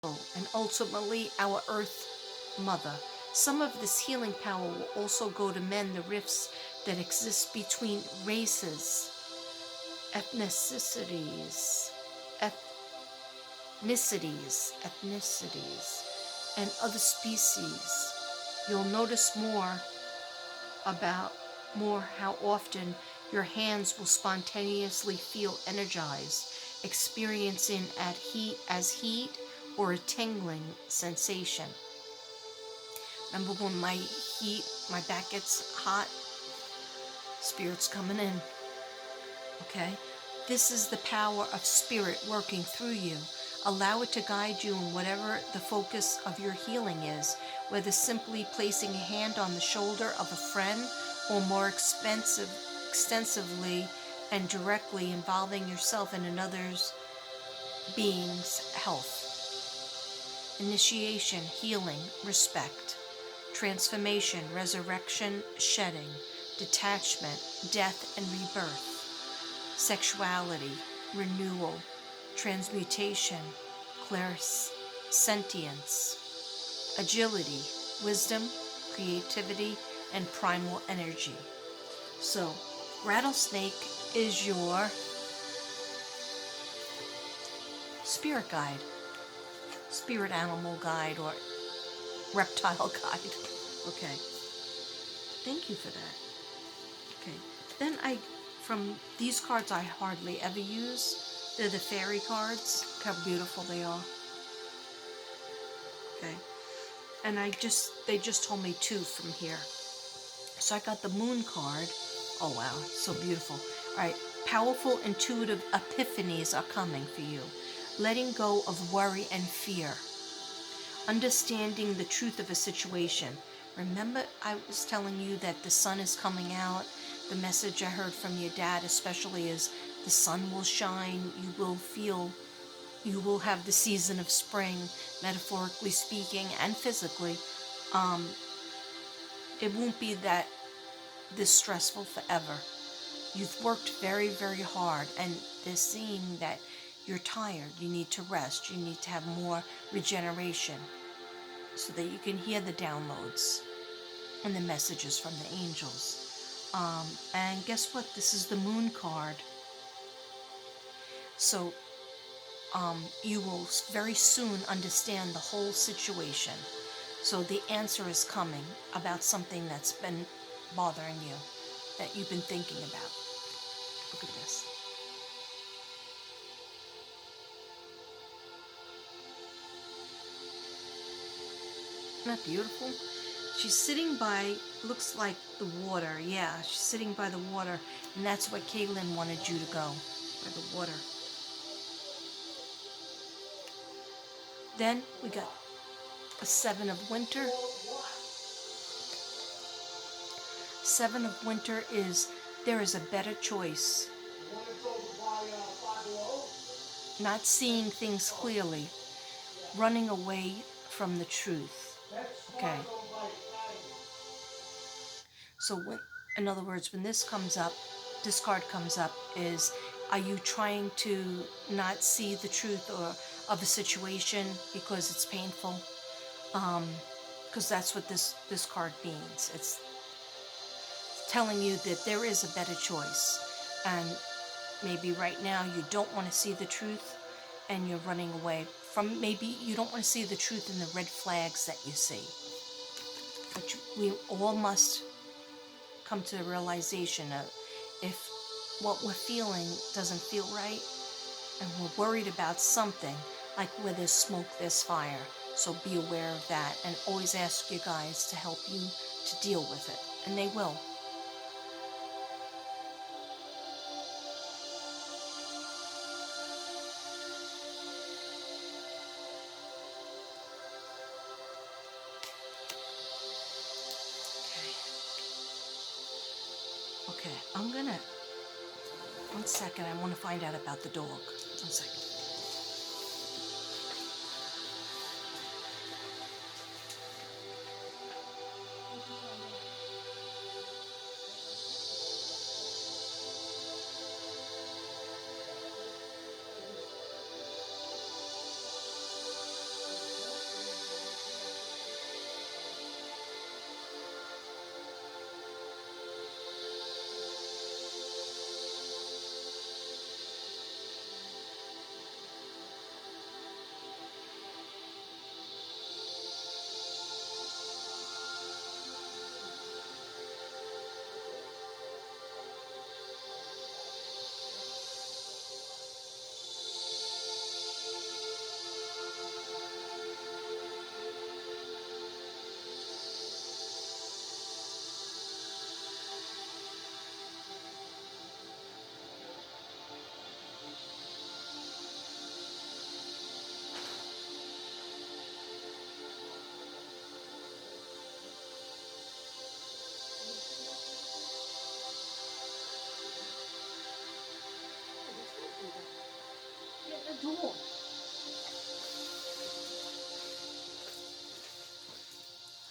and ultimately our Earth Mother. Some of this healing power will also go to mend the rifts that exist between races, ethnicities, ethnicities, and other species. You'll notice about more how often your hands will spontaneously feel energized, experiencing heat or a tingling sensation. Remember when my back gets hot? Spirit's coming in. Okay? This is the power of spirit working through you. Allow it to guide you in whatever the focus of your healing is, whether simply placing a hand on the shoulder of a friend or more extensively and directly involving yourself in another's being's health. Initiation, healing, respect. Transformation, resurrection, shedding. Detachment, death and rebirth. Sexuality, renewal, transmutation, clairsentience, agility, wisdom, creativity, and primal energy. So, rattlesnake is your spirit guide, spirit animal guide, or reptile guide. Okay. Thank you for that. Okay. Then from these cards I hardly ever use. They're the fairy cards. Look how beautiful they are. Okay. And they just told me 2 from here. So I got the moon card. Oh wow, so beautiful. Alright, powerful intuitive epiphanies are coming for you. Letting go of worry and fear. Understanding the truth of a situation. Remember I was telling you that the sun is coming out? The message I heard from your dad especially is the sun will shine, you will have the season of spring, metaphorically speaking and physically. It won't be this stressful forever. You've worked very, very hard, and they're seeing that you're tired. You need to rest. You need to have more regeneration so that you can hear the downloads and the messages from the angels. And guess what? This is the moon card. So you will very soon understand the whole situation. So the answer is coming about something that's been bothering you, that you've been thinking about. Look at this. Isn't that beautiful? She's sitting by, looks like the water. Yeah, she's sitting by the water, and that's where Kaylin wanted you to go, by the water. Then we got a 7 of winter. 7 of winter is there is a better choice. Not seeing things clearly, running away from the truth. Okay. So in other words, when this card comes up is, are you trying to not see the truth or of a situation because it's painful? Because that's what this card means. It's telling you that there is a better choice, and maybe right now you don't want to see the truth and you're running away from, maybe you don't want to see the truth in the red flags that you see. But we all must come to the realization of, if what we're feeling doesn't feel right and we're worried about something, like where there's smoke, there's fire. So be aware of that, and always ask you guys to help you to deal with it, and they will. Okay, I'm gonna, 1 second, I want to find out about the dog. 1 second.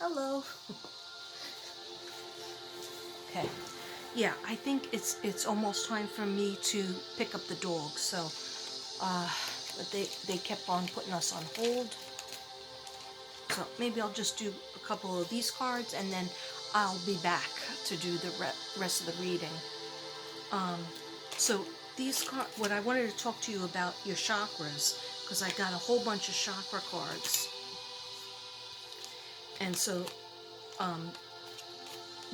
Hello. Okay. Yeah, I think it's almost time for me to pick up the dogs. So, but they kept on putting us on hold. So maybe I'll just do a couple of these cards and then I'll be back to do the rest of the reading. So these cards, what I wanted to talk to you about your chakras, because I got a whole bunch of chakra cards. And so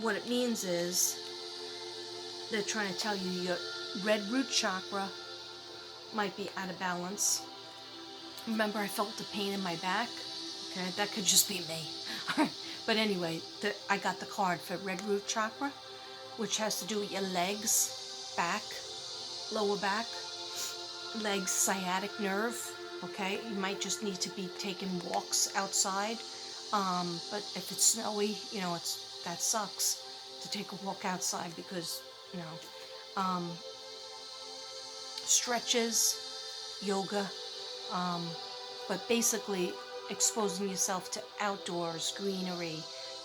what it means is they're trying to tell you your red root chakra might be out of balance. Remember, I felt the pain in my back. Okay, that could just be me. But anyway, I got the card for red root chakra, which has to do with your legs, back, lower back, legs, sciatic nerve. Okay, you might just need to be taking walks outside. But if it's snowy, you know, that sucks to take a walk outside because, you know, stretches, yoga, but basically exposing yourself to outdoors, greenery.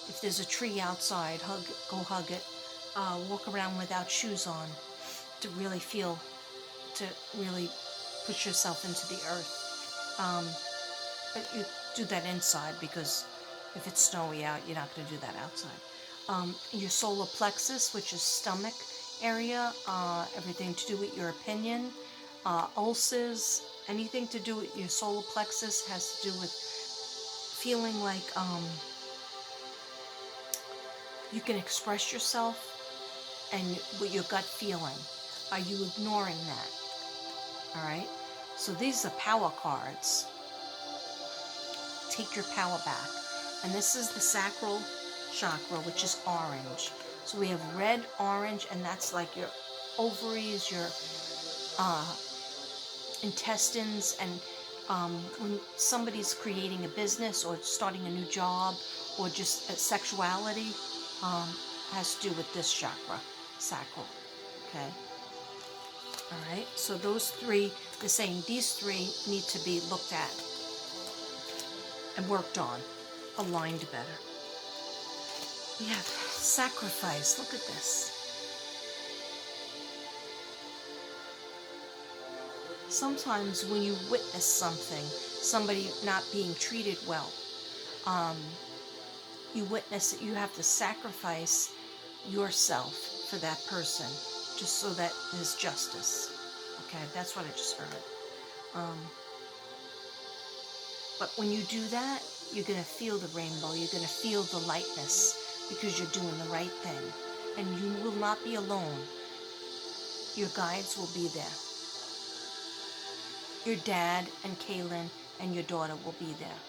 If there's a tree outside, go hug it. Walk around without shoes on to really feel, to really push yourself into the earth. But you do that inside because if it's snowy out, you're not going to do that outside. Your solar plexus, which is stomach area, everything to do with your opinion, ulcers, anything to do with your solar plexus has to do with feeling like you can express yourself and with your gut feeling. Are you ignoring that? All right. So these are power cards. Take your power back. And this is the sacral chakra, which is orange. So we have red, orange, and that's like your ovaries, your intestines, and when somebody's creating a business or starting a new job or just sexuality, has to do with this chakra, sacral. Okay. All right. So those three, the same. These three need to be looked at and worked on, aligned better. We have sacrifice. Look at this. Sometimes when you witness something, somebody not being treated well, you witness it, you have to sacrifice yourself for that person just so that there's justice. Okay, that's what I just heard. But when you do that, you're going to feel the rainbow, you're going to feel the lightness because you're doing the right thing. And you will not be alone. Your guides will be there. Your dad and Kaylin and your daughter will be there.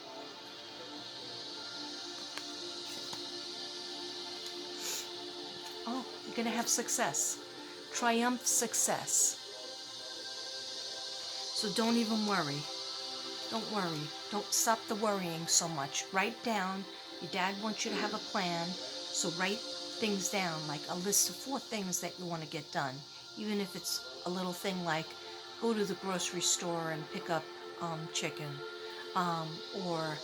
Oh, you're going to have success. Triumph success. So don't even worry. Don't worry. Don't stop the worrying so much. Write down. Your dad wants you to have a plan. So write things down, like a list of 4 things that you want to get done. Even if it's a little thing like go to the grocery store and pick up chicken. Or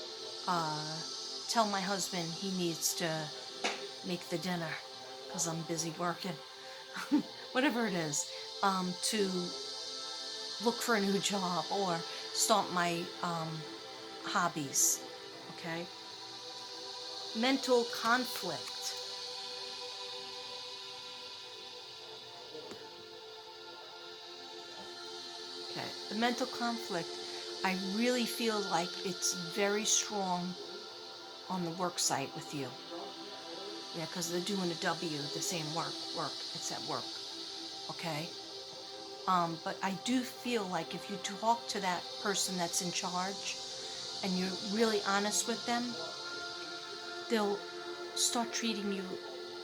tell my husband he needs to make the dinner because I'm busy working. Whatever it is. To look for a new job or start my hobbies. Okay? Mental conflict. Okay, the mental conflict, I really feel like it's very strong on the work site with you. Yeah, because they're doing a W, the same work, it's at work. Okay? But I do feel like if you talk to that person that's in charge and you're really honest with them, they'll start treating you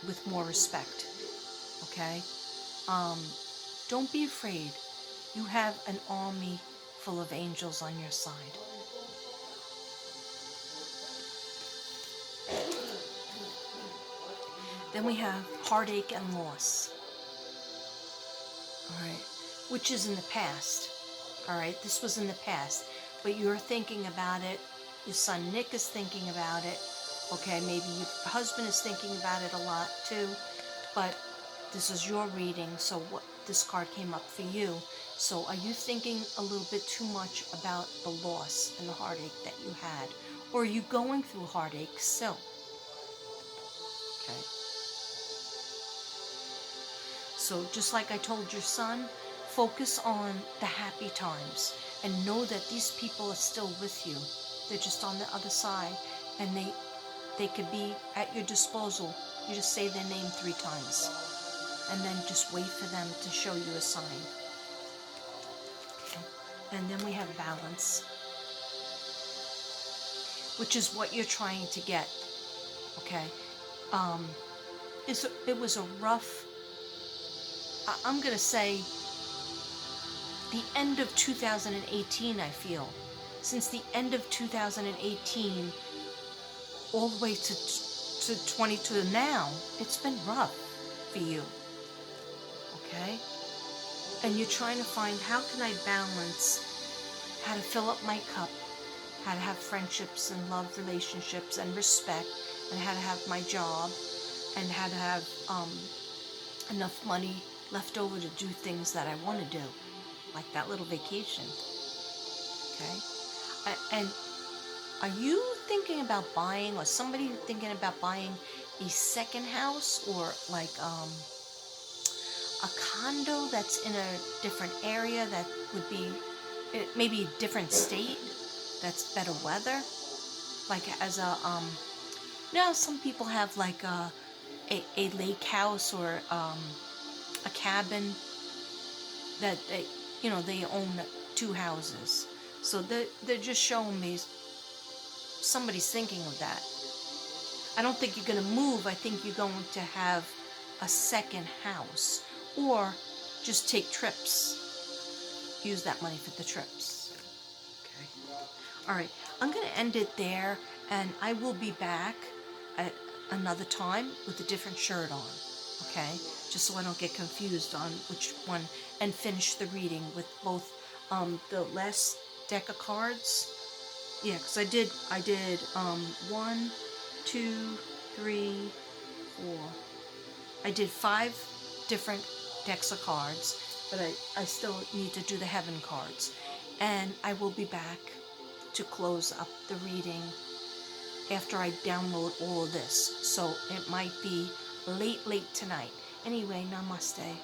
with more respect. Okay? Don't be afraid. You have an army full of angels on your side. Then we have heartache and loss. All right, which is in the past. All right, this was in the past, but you're thinking about it. Your son Nick is thinking about it. Okay, maybe your husband is thinking about it a lot too, but this is your reading, so what this card came up for you. So are you thinking a little bit too much about the loss and the heartache that you had? Or are you going through heartache still? Okay. So just like I told your son, focus on the happy times and know that these people are still with you. They're just on the other side, and they could be at your disposal. You just say their name 3 times and then just wait for them to show you a sign. Okay. And then we have balance, which is what you're trying to get. Okay. Um, it was a rough, I'm going to say, the end of 2018, I feel. Since the end of 2018, all the way to 22 now, it's been rough for you. Okay? And you're trying to find, how can I balance how to fill up my cup, how to have friendships and love relationships and respect, and how to have my job, and how to have enough money left over to do things that I want to do, like that little vacation. Okay? And are you thinking about buying, or somebody thinking about buying a second house, or like a condo that's in a different area that would be maybe a different state that's better weather? Like as a some people have like a lake house, or a cabin that they own 2 houses. So they're just showing me somebody's thinking of that. I don't think you're going to move. I think you're going to have a second house, or just take trips. Use that money for the trips. Okay. All right. I'm going to end it there, and I will be back at another time with a different shirt on. Okay? Just so I don't get confused on which one, and finish the reading with both the last deck of cards. Yeah, because I did 1, 2, 3, 4. I did 5 different decks of cards, but I still need to do the heaven cards. And I will be back to close up the reading after I download all of this. So it might be late tonight. Anyway, namaste.